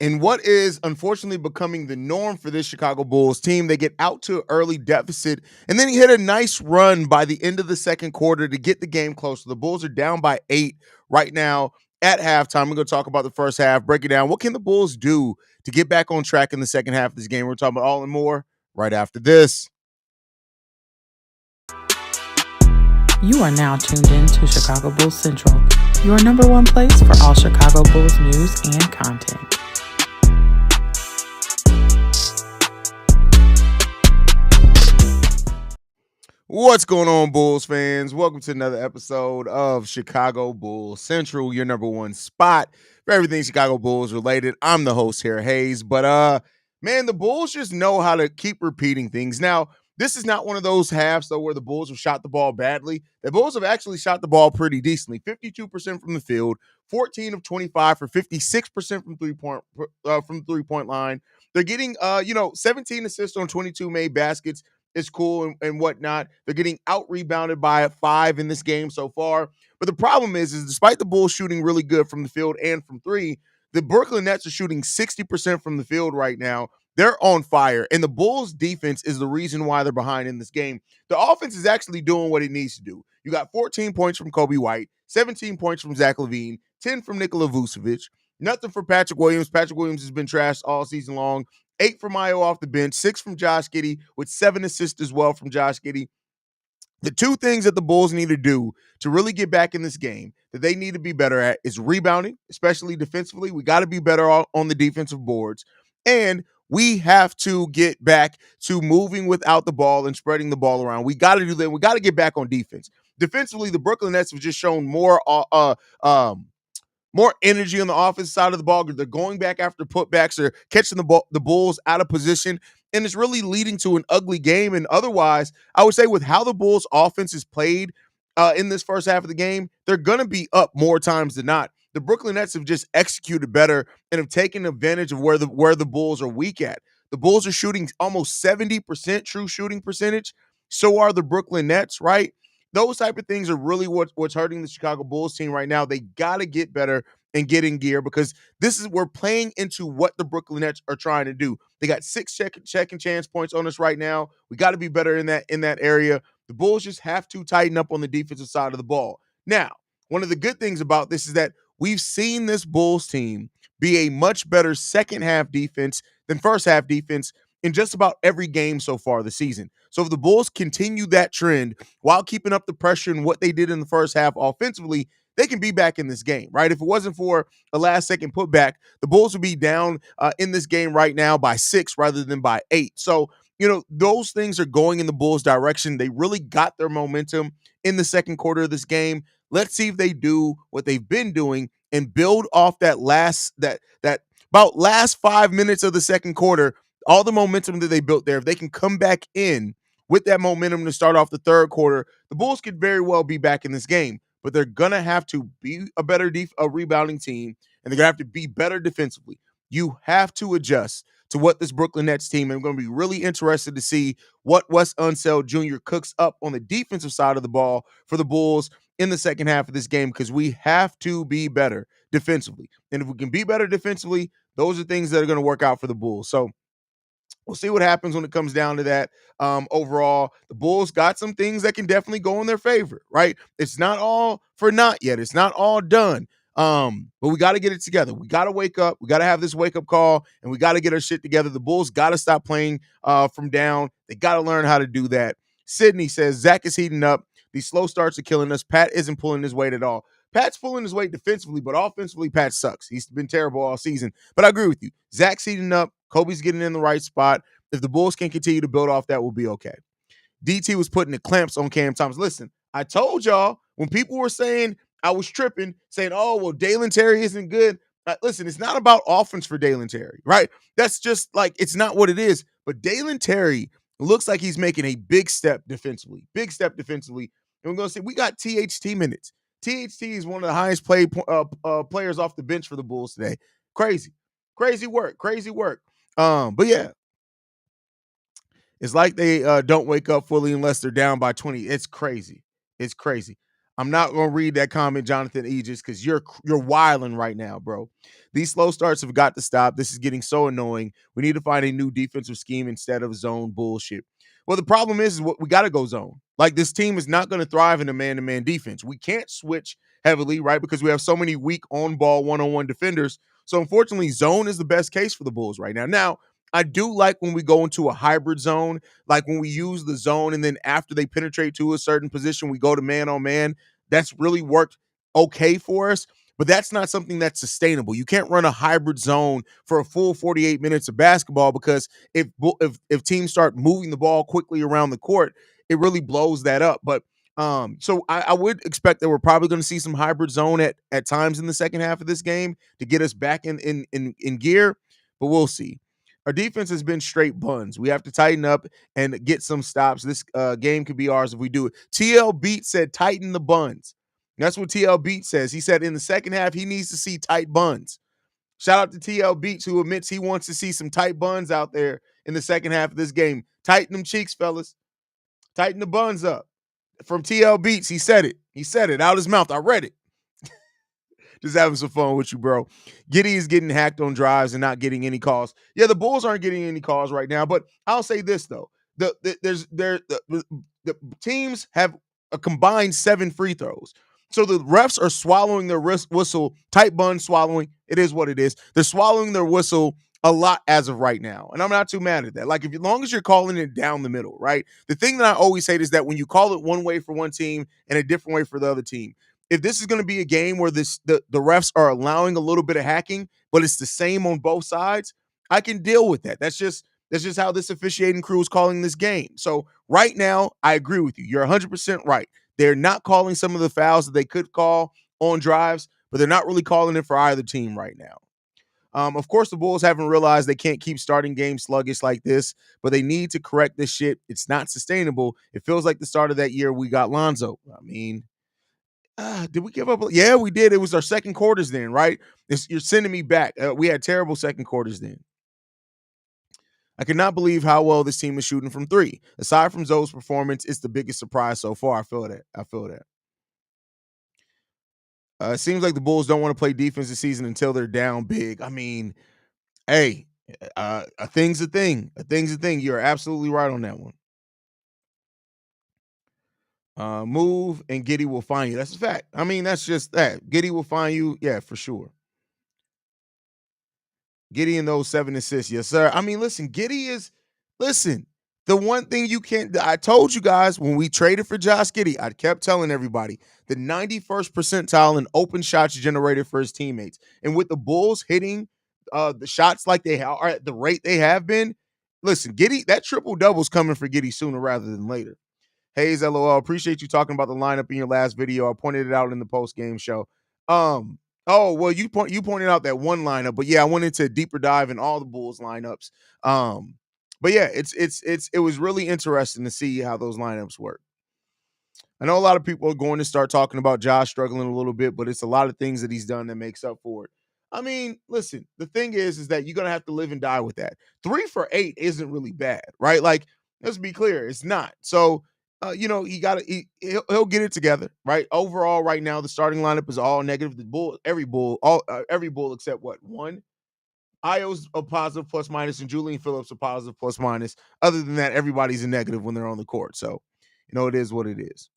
In what is unfortunately becoming the norm for this Chicago Bulls team, they get out to an early deficit and then hit a nice run by the end of the second quarter to get the game closer. The Bulls are down by 8 right now at halftime. We're going to talk about the first half, break it down. What can the Bulls do to get back on track in the second half of this game? We're talking about all and more right after this. You are now tuned in to Chicago Bulls Central, your number one place for all Chicago Bulls news and content. What's going on, Bulls fans? Welcome to another episode of Chicago Bulls Central, your number one spot for everything Chicago Bulls related. I'm the host here, Haize. But man, the Bulls just know how to keep repeating things. Now, this is not one of those halves though where the Bulls have shot the ball badly. The Bulls have actually shot the ball pretty decently. 52% from the field, 14 of 25 for 56% from three-point line. They're getting 17 assists on 22 made baskets. It's cool and whatnot. They're getting out rebounded by 5 in this game so far. But the problem is despite the Bulls shooting really good from the field and from three, the Brooklyn Nets are shooting 60% from the field right now. They're on fire. And the Bulls defense is the reason why they're behind in this game. The offense is actually doing what it needs to do. You got 14 points from Kobe White, 17 points from Zach LaVine, 10 from Nikola Vucevic. Nothing for Patrick Williams. Patrick Williams has been trashed all season long. 8 from Io off the bench, 6 from Josh Giddey, with 7 assists as well from Josh Giddey. The two things that the Bulls need to do to really get back in this game that they need to be better at is rebounding, especially defensively. We got to be better on the defensive boards. And we have to get back to moving without the ball and spreading the ball around. We got to do that. We got to get back on defense. Defensively, the Brooklyn Nets have just shown more energy on the offensive side of the ball. They're going back after putbacks. They're catching the Bulls out of position, and it's really leading to an ugly game. And otherwise, I would say with how the Bulls offense is played in this first half of the game, they're going to be up more times than not. The Brooklyn Nets have just executed better and have taken advantage of where the Bulls are weak at. The Bulls are shooting almost 70% true shooting percentage. So are the Brooklyn Nets, right? Those type of things are really what's hurting the Chicago Bulls team right now. They got to get better and get in gear because we're playing into what the Brooklyn Nets are trying to do. They got 6 second chance points on us right now. We got to be better in that area. The Bulls just have to tighten up on the defensive side of the ball. Now, one of the good things about this is that we've seen this Bulls team be a much better second half defense than first half defense in just about every game so far this season. So if the Bulls continue that trend while keeping up the pressure and what they did in the first half offensively, they can be back in this game, right? If it wasn't for a last-second putback, the Bulls would be down in this game right now by 6 rather than by 8. So, those things are going in the Bulls' direction. They really got their momentum in the second quarter of this game. Let's see if they do what they've been doing and build off that last 5 minutes of the second quarter, all the momentum that they built there. If they can come back in with that momentum to start off the third quarter, the Bulls could very well be back in this game. But they're going to have to be a better rebounding team, and they're going to have to be better defensively. You have to adjust to what this Brooklyn Nets team, and I'm going to be really interested to see what Wes Unseld Jr. cooks up on the defensive side of the ball for the Bulls in the second half of this game, because we have to be better defensively. And if we can be better defensively, those are things that are going to work out for the Bulls. So we'll see what happens when it comes down to that. Overall, the Bulls got some things that can definitely go in their favor, right? It's not all for naught yet. It's not all done. But we got to get it together. We got to wake up. We got to have this wake-up call, and we got to get our shit together. The Bulls got to stop playing from down. They got to learn how to do that. Sydney says, Zach is heating up. These slow starts are killing us. Pat isn't pulling his weight at all. Pat's pulling his weight defensively, but offensively, Pat sucks. He's been terrible all season. But I agree with you. Zach's heating up. Kobe's getting in the right spot. If the Bulls can continue to build off that, we'll be okay. DT was putting the clamps on Cam Thomas. Listen, I told y'all when people were saying I was tripping, saying, oh, well, Dalen Terry isn't good. Listen, it's not about offense for Dalen Terry, right? That's just it's not what it is. But Dalen Terry looks like he's making a big step defensively. And we're going to say we got THT minutes. THT is one of the highest played players off the bench for the Bulls today. Crazy work. But yeah, it's like they don't wake up fully unless they're down by 20. It's crazy. I'm not gonna read that comment, Jonathan Aegis, because you're wilding right now, bro. These slow starts have got to stop. This is getting so annoying. We need to find a new defensive scheme instead of zone bullshit. Well, the problem is what we got to go zone. Like this team is not going to thrive in a man-to-man defense. We can't switch heavily, right? Because we have so many weak on-ball one-on-one defenders. So unfortunately, zone is the best case for the Bulls right now. Now, I do like when we go into a hybrid zone, like when we use the zone and then after they penetrate to a certain position, we go to man on man. That's really worked okay for us, but that's not something that's sustainable. You can't run a hybrid zone for a full 48 minutes of basketball because if teams start moving the ball quickly around the court, it really blows that up. But so I would expect that we're probably going to see some hybrid zone at times in the second half of this game to get us back in gear, but we'll see. Our defense has been straight buns. We have to tighten up and get some stops. This game could be ours if we do it. TL Beat said, tighten the buns. That's what TL Beat says. He said in the second half, he needs to see tight buns. Shout out to TL Beats, who admits he wants to see some tight buns out there in the second half of this game. Tighten them cheeks, fellas. Tighten the buns up. From TL Beats, he said it. He said it out his mouth. I read it. Just having some fun with you, bro. Giddy is getting hacked on drives and not getting any calls. Yeah, the Bulls aren't getting any calls right now, but I'll say this though: the teams have a combined 7 free throws. So the refs are swallowing their whistle, tight bun swallowing. It is what it is. They're swallowing their whistle a lot as of right now. And I'm not too mad at that. Like, as long as you're calling it down the middle, right? The thing that I always say is that when you call it one way for one team and a different way for the other team, if this is going to be a game where the refs are allowing a little bit of hacking, but it's the same on both sides, I can deal with that. That's just how this officiating crew is calling this game. So right now, I agree with you. You're 100% right. They're not calling some of the fouls that they could call on drives, but they're not really calling it for either team right now. Of course, the Bulls haven't realized they can't keep starting games sluggish like this, but they need to correct this shit. It's not sustainable. It feels like the start of that year we got Lonzo. I mean, did we give up? Yeah, we did. It was our second quarters then, right? You're sending me back. We had terrible second quarters then. I cannot believe how well this team is shooting from three. Aside from Zoe's performance, it's the biggest surprise so far. I feel that. It seems like the Bulls don't want to play defense this season until they're down big. I mean, hey, a thing's a thing. A thing's a thing. You're absolutely right on that one. Move and Giddy will find you. That's a fact. I mean, that's just that. Giddy will find you. Yeah, for sure. Giddy in those 7 assists. Yes, sir. I mean, listen, listen, the one thing you can't, I told you guys when we traded for Josh Giddy, I kept telling everybody the 91st percentile in open shots generated for his teammates. And with the Bulls hitting the shots like they are at the rate they have been, listen, Giddy, that triple double's coming for Giddy sooner rather than later. Haize, LOL. Appreciate you talking about the lineup in your last video. I pointed it out in the post game show. Oh well, you pointed out that one lineup, but yeah, I went into a deeper dive in all the Bulls lineups. But yeah, it was really interesting to see how those lineups work. I know a lot of people are going to start talking about Josh struggling a little bit, but it's a lot of things that he's done that makes up for it. I mean, listen, the thing is that you're gonna have to live and die with that. 3 for 8 isn't really bad, right? Like, let's be clear, it's not. So, he'll get it together, right? Overall, right now, the starting lineup is all negative. The bull, every bull except what one. Io's a positive plus minus, and Julian Phillips a positive plus minus. Other than that, everybody's a negative when they're on the court. So, it is what it is.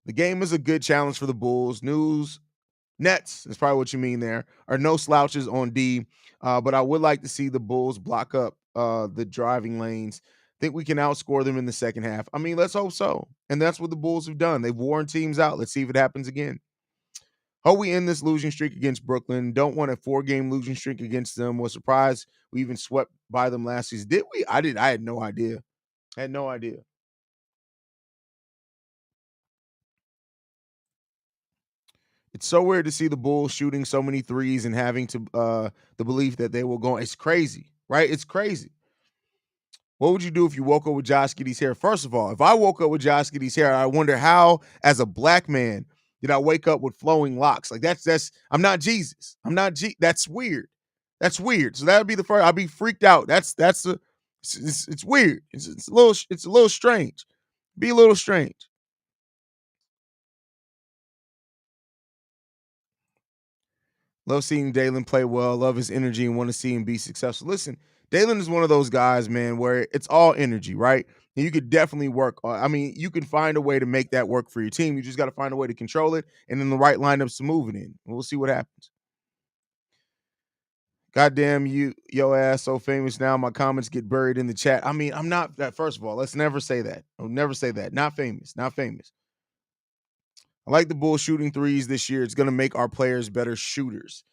The game is a good challenge for the Bulls. Nets is probably what you mean there. Are no slouches on D, but I would like to see the Bulls block up the driving lanes. Think we can outscore them in the second half. I mean, let's hope so. And that's what the Bulls have done. They've worn teams out. Let's see if it happens again. Hope we end this losing streak against Brooklyn. Don't want a 4-game losing streak against them. Was surprised we even swept by them last season. Did we? I did. I had no idea. Had no idea. It's so weird to see the Bulls shooting so many threes and having to the belief that they will go. It's crazy, right? It's crazy. What would you do if you woke up with Josh Giddey's hair? First of all, if I woke up with Josh Giddey's hair, I wonder how, as a black man, did I wake up with flowing locks? Like that's. I'm not Jesus. I'm not. That's weird. That's weird. So that would be the first. I'd be freaked out. It's weird. It's a little strange. Be a little strange. Love seeing Dalen play well. Love his energy and want to see him be successful. Listen, Dalen is one of those guys, man, where it's all energy, right? And you could definitely work. I mean, you can find a way to make that work for your team. You just got to find a way to control it and then the right lineups to move it in. We'll see what happens. Goddamn you, yo ass so famous now. My comments get buried in the chat. I mean, I'm not that. First of all, let's never say that. I'll never say that. Not famous. Not famous. I like the Bulls shooting threes this year. It's going to make our players better shooters.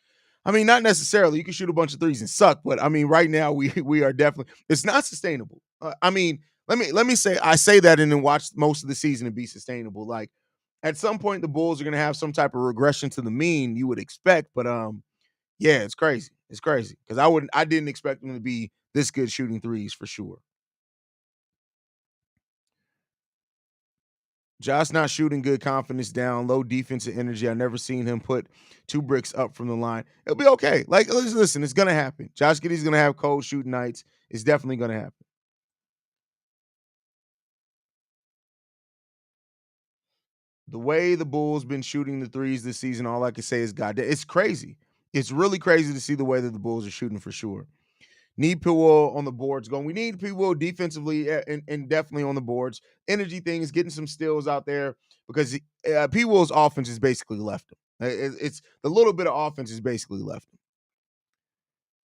I mean, not necessarily. You can shoot a bunch of threes and suck, but I mean, right now we are definitely. It's not sustainable. I mean, let me say I say that and then watch most of the season and be sustainable. Like at some point, the Bulls are going to have some type of regression to the mean you would expect, but yeah, it's crazy. It's crazy because I didn't expect them to be this good shooting threes for sure. Josh not shooting good, confidence down, low defensive energy. I never seen him put 2 bricks up from the line. It'll be okay. Like, listen, it's gonna happen. Josh Giddey's gonna have cold shooting nights. It's definitely gonna happen. The way the Bulls been shooting the threes this season, all I can say is God, it's crazy. It's really crazy to see the way that the Bulls are shooting for sure. Need Puel on the boards going. We need Puel defensively and definitely on the boards. Energy things, getting some steals out there because Puel's offense is basically left him. It's the little bit of offense is basically left him.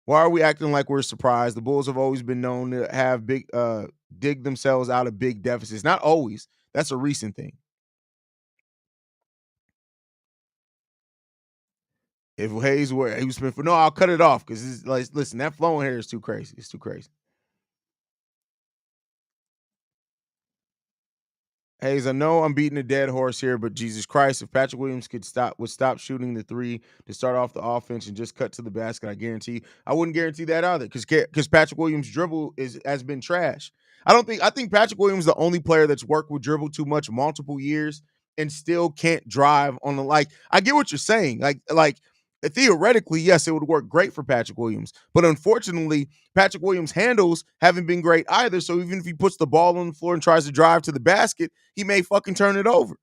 Why are we acting like we're surprised? The Bulls have always been known to have dig themselves out of big deficits. Not always. That's a recent thing. If Haize were he was spent for no, I'll cut it off because like listen, that flowing hair is too crazy. It's too crazy. Hayes, I know I'm beating a dead horse here, but Jesus Christ, if Patrick Williams would stop shooting the three to start off the offense and just cut to the basket, I guarantee I wouldn't guarantee that either because Patrick Williams' dribble has been trash. I think Patrick Williams is the only player that's worked with dribble too much multiple years and still can't drive on the like. I get what you're saying. Like theoretically, yes, it would work great for Patrick Williams, but unfortunately, Patrick Williams' handles haven't been great either. So even if he puts the ball on the floor and tries to drive to the basket, he may fucking turn it over.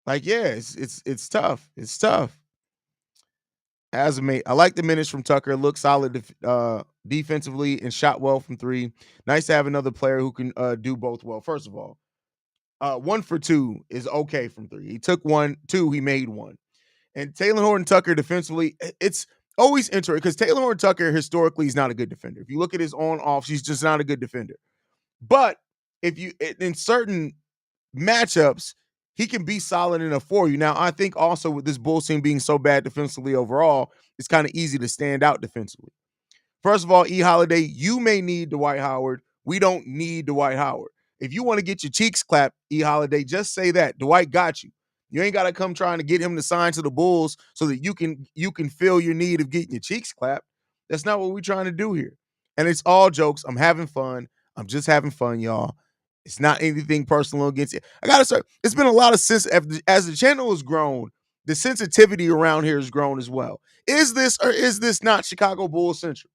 Like, yeah, it's tough. It's tough. As a mate, I like the minutes from Tucker. Looked solid defensively and shot well from three. Nice to have another player who can do both well. First of all, 1 for 2 is okay from three. He took 1, 2, he made one. And Taylor Horton Tucker defensively, it's always interesting because Taylor Horton Tucker historically is not a good defender. If you look at his on offs, he's just not a good defender. But if you in certain matchups, he can be solid enough for you. Now, I think also with this Bulls team being so bad defensively overall, it's kind of easy to stand out defensively. First of all, E. Holiday, you may need Dwight Howard. We don't need Dwight Howard. If you want to get your cheeks clapped, E. Holiday, just say that. Dwight got you. You ain't got to come trying to get him to sign to the Bulls so that you can feel your need of getting your cheeks clapped. That's not what we're trying to do here. And it's all jokes. I'm having fun. I'm just having fun, y'all. It's not anything personal against it. I gotta say, it's been a lot of sense as the channel has grown. The sensitivity around here has grown as well. Is this or is this not Chicago Bulls Central?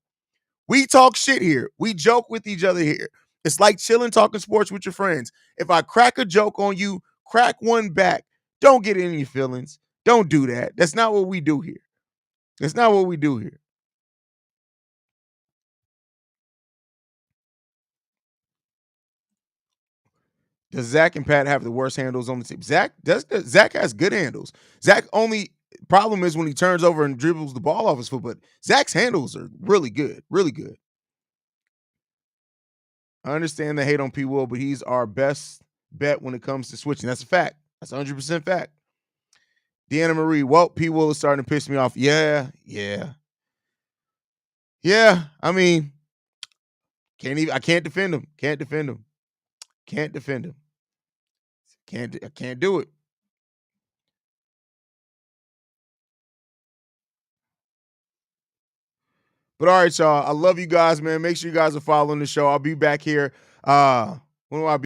We talk shit here. We joke with each other here. It's like chilling, talking sports with your friends. If I crack a joke on you, crack one back. Don't get in your feelings. Don't do that. That's not what we do here. That's not what we do here. Does Zach and Pat have the worst handles on the team? Zach has good handles. Zach only problem is when he turns over and dribbles the ball off his foot, but Zach's handles are really good. Really good. I understand the hate on P. Will, but he's our best bet when it comes to switching. That's a fact. That's 100% fact. Deanna Marie, well, P. Will is starting to piss me off. Yeah. I mean, I can't defend him. Can't defend him. I can't do it. But all right, y'all. I love you guys, man. Make sure you guys are following the show. I'll be back here. When will I be?